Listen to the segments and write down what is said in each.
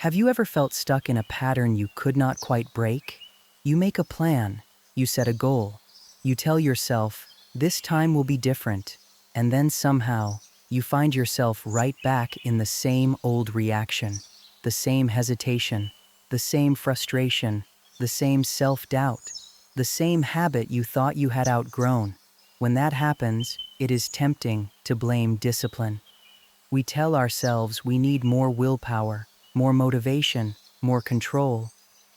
Have you ever felt stuck in a pattern you could not quite break? You make a plan, you set a goal, you tell yourself, this time will be different, and then somehow, you find yourself right back in the same old reaction, the same hesitation, the same frustration, the same self-doubt, the same habit you thought you had outgrown. When that happens, it is tempting to blame discipline. We tell ourselves we need more willpower, more motivation, more control.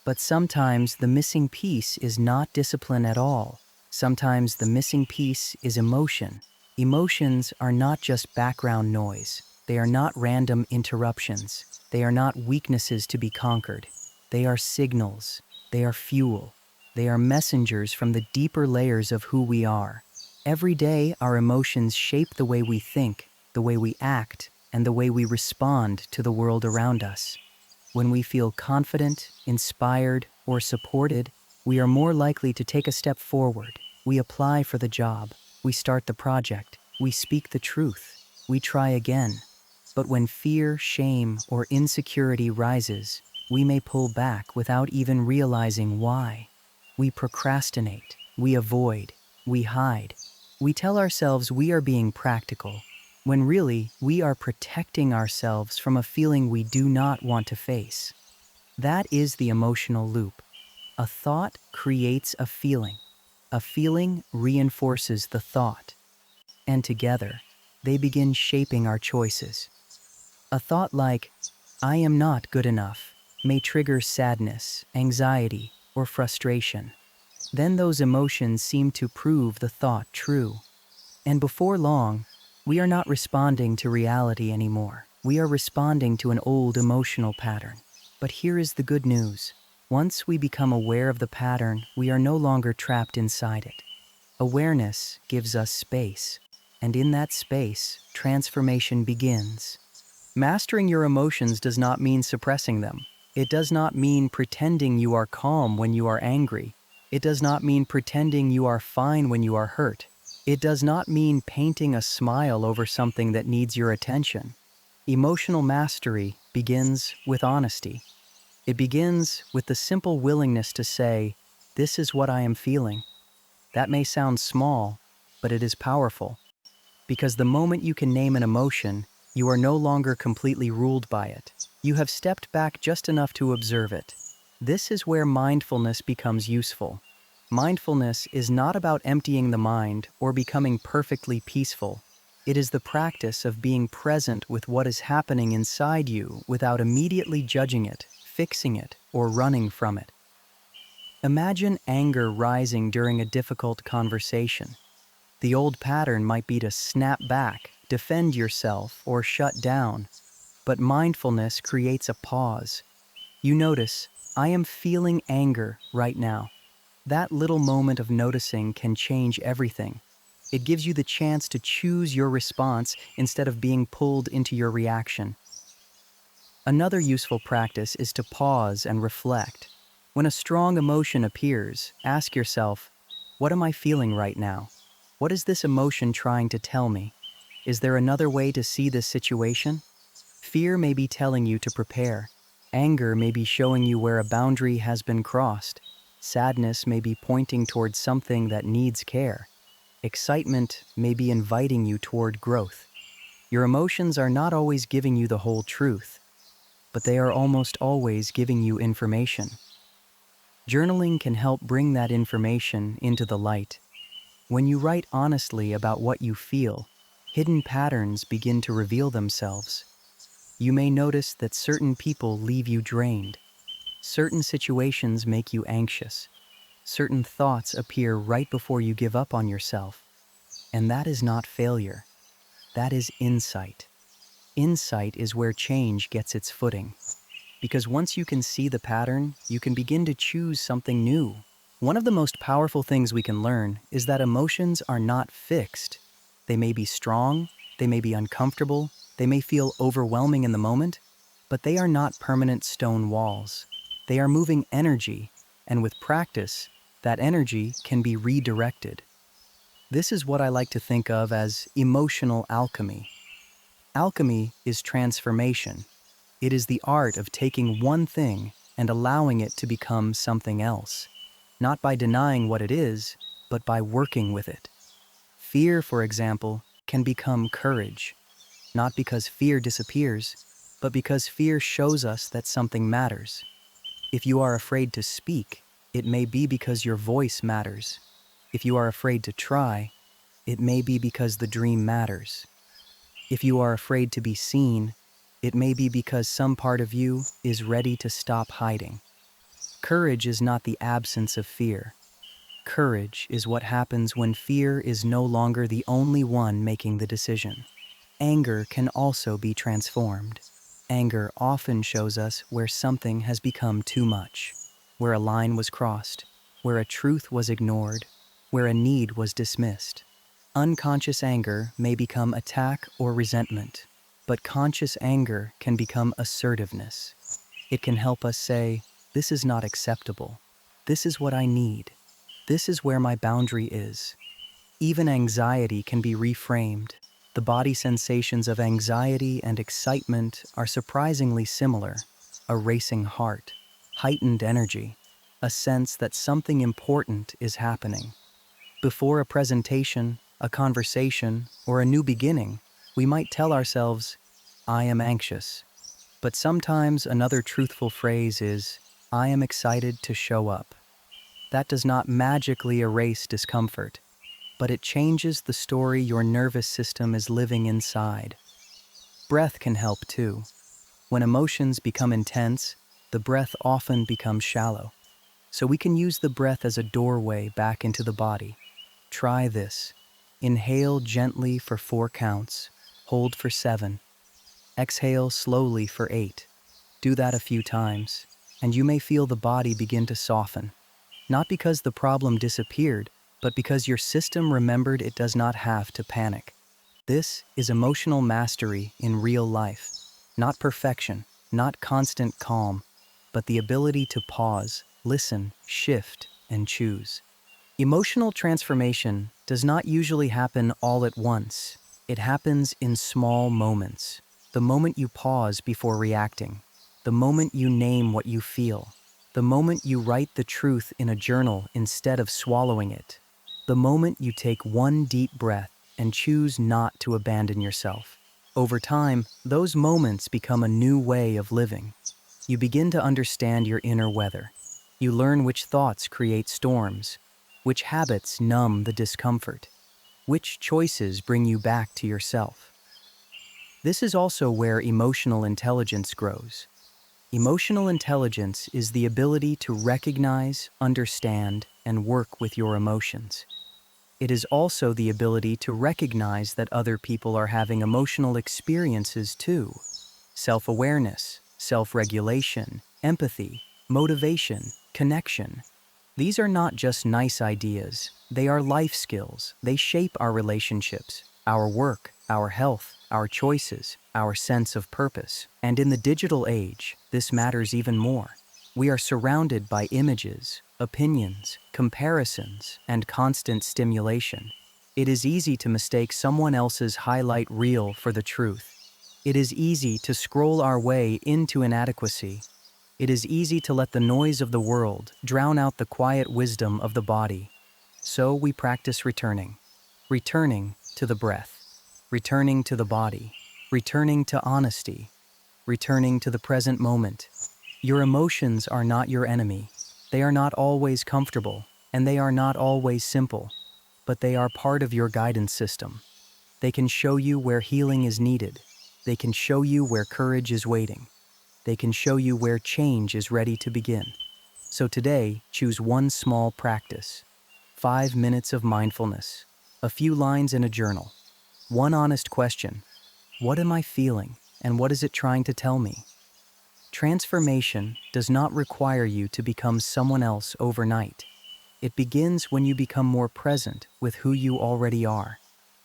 But sometimes the missing piece is not discipline at all. Sometimes the missing piece is emotion. Emotions are not just background noise. They are not random interruptions. They are not weaknesses to be conquered. They are signals. They are fuel. They are messengers from the deeper layers of who we are. Every day, our emotions shape the way we think, the way we act, and the way we respond to the world around us. When we feel confident, inspired, or supported, we are more likely to take a step forward. We apply for the job. We start the project. We speak the truth. We try again. But when fear, shame, or insecurity rises, we may pull back without even realizing why. We procrastinate. We avoid. We hide. We tell ourselves we are being practical, when really we are protecting ourselves from a feeling we do not want to face. That is the emotional loop. A thought creates a feeling. A feeling reinforces the thought. And together, they begin shaping our choices. A thought like, I am not good enough, may trigger sadness, anxiety, or frustration. Then those emotions seem to prove the thought true. And before long, we are not responding to reality anymore. We are responding to an old emotional pattern. But here is the good news. Once we become aware of the pattern, we are no longer trapped inside it. Awareness gives us space. And in that space, transformation begins. Mastering your emotions does not mean suppressing them. It does not mean pretending you are calm when you are angry. It does not mean pretending you are fine when you are hurt. It does not mean painting a smile over something that needs your attention. Emotional mastery begins with honesty. It begins with the simple willingness to say, this is what I am feeling. That may sound small, but it is powerful. Because the moment you can name an emotion, you are no longer completely ruled by it. You have stepped back just enough to observe it. This is where mindfulness becomes useful. Mindfulness is not about emptying the mind or becoming perfectly peaceful. It is the practice of being present with what is happening inside you without immediately judging it, fixing it, or running from it. Imagine anger rising during a difficult conversation. The old pattern might be to snap back, defend yourself, or shut down. But mindfulness creates a pause. You notice, I am feeling anger right now. That little moment of noticing can change everything. It gives you the chance to choose your response instead of being pulled into your reaction. Another useful practice is to pause and reflect. When a strong emotion appears, ask yourself, what am I feeling right now? What is this emotion trying to tell me? Is there another way to see this situation? Fear may be telling you to prepare. Anger may be showing you where a boundary has been crossed. Sadness may be pointing towards something that needs care. Excitement may be inviting you toward growth. Your emotions are not always giving you the whole truth, but they are almost always giving you information. Journaling can help bring that information into the light. When you write honestly about what you feel, hidden patterns begin to reveal themselves. You may notice that certain people leave you drained. Certain situations make you anxious. Certain thoughts appear right before you give up on yourself. And that is not failure. That is insight. Insight is where change gets its footing. Because once you can see the pattern, you can begin to choose something new. One of the most powerful things we can learn is that emotions are not fixed. They may be strong, they may be uncomfortable, they may feel overwhelming in the moment, but they are not permanent stone walls. They are moving energy, and with practice, that energy can be redirected. This is what I like to think of as emotional alchemy. Alchemy is transformation. It is the art of taking one thing and allowing it to become something else, not by denying what it is, but by working with it. Fear, for example, can become courage, not because fear disappears, but because fear shows us that something matters. If you are afraid to speak, it may be because your voice matters. If you are afraid to try, it may be because the dream matters. If you are afraid to be seen, it may be because some part of you is ready to stop hiding. Courage is not the absence of fear. Courage is what happens when fear is no longer the only one making the decision. Anger can also be transformed. Anger often shows us where something has become too much, where a line was crossed, where a truth was ignored, where a need was dismissed. Unconscious anger may become attack or resentment, but conscious anger can become assertiveness. It can help us say, "This is not acceptable. This is what I need. This is where my boundary is." Even anxiety can be reframed. The body sensations of anxiety and excitement are surprisingly similar. A racing heart, heightened energy, a sense that something important is happening. Before a presentation, a conversation, or a new beginning, we might tell ourselves, "I am anxious." But sometimes another truthful phrase is, "I am excited to show up." That does not magically erase discomfort, but it changes the story your nervous system is living inside. Breath can help too. When emotions become intense, the breath often becomes shallow. So we can use the breath as a doorway back into the body. Try this. Inhale gently for 4 counts, hold for 7. Exhale slowly for 8. Do that a few times, and you may feel the body begin to soften. Not because the problem disappeared, but because your system remembered it does not have to panic. This is emotional mastery in real life. Not perfection, not constant calm, but the ability to pause, listen, shift, and choose. Emotional transformation does not usually happen all at once. It happens in small moments. The moment you pause before reacting, the moment you name what you feel, the moment you write the truth in a journal instead of swallowing it, the moment you take one deep breath and choose not to abandon yourself. Over time, those moments become a new way of living. You begin to understand your inner weather. You learn which thoughts create storms, which habits numb the discomfort, which choices bring you back to yourself. This is also where emotional intelligence grows. Emotional intelligence is the ability to recognize, understand, and work with your emotions. It is also the ability to recognize that other people are having emotional experiences too. Self-awareness, self-regulation, empathy, motivation, connection. These are not just nice ideas. They are life skills. They shape our relationships, our work, our health, our choices, our sense of purpose. And in the digital age, this matters even more. We are surrounded by images, opinions, comparisons, and constant stimulation. It is easy to mistake someone else's highlight reel for the truth. It is easy to scroll our way into inadequacy. It is easy to let the noise of the world drown out the quiet wisdom of the body. So we practice returning. Returning to the breath. Returning to the body. Returning to honesty. Returning to the present moment. Your emotions are not your enemy. They are not always comfortable, and they are not always simple, but they are part of your guidance system. They can show you where healing is needed. They can show you where courage is waiting. They can show you where change is ready to begin. So today, choose one small practice. 5 minutes of mindfulness. A few lines in a journal. One honest question. What am I feeling, and what is it trying to tell me? Transformation does not require you to become someone else overnight. It begins when you become more present with who you already are.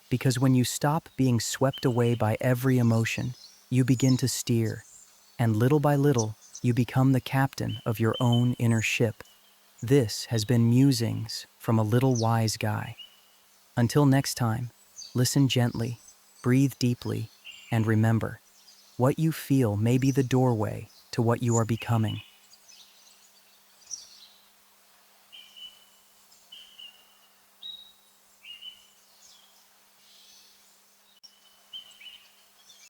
Because when you stop being swept away by every emotion, you begin to steer. And little by little, you become the captain of your own inner ship. This has been Musings from a Little Wise Guy. Until next time, listen gently, breathe deeply, and remember, What you feel may be the doorway to what you are becoming.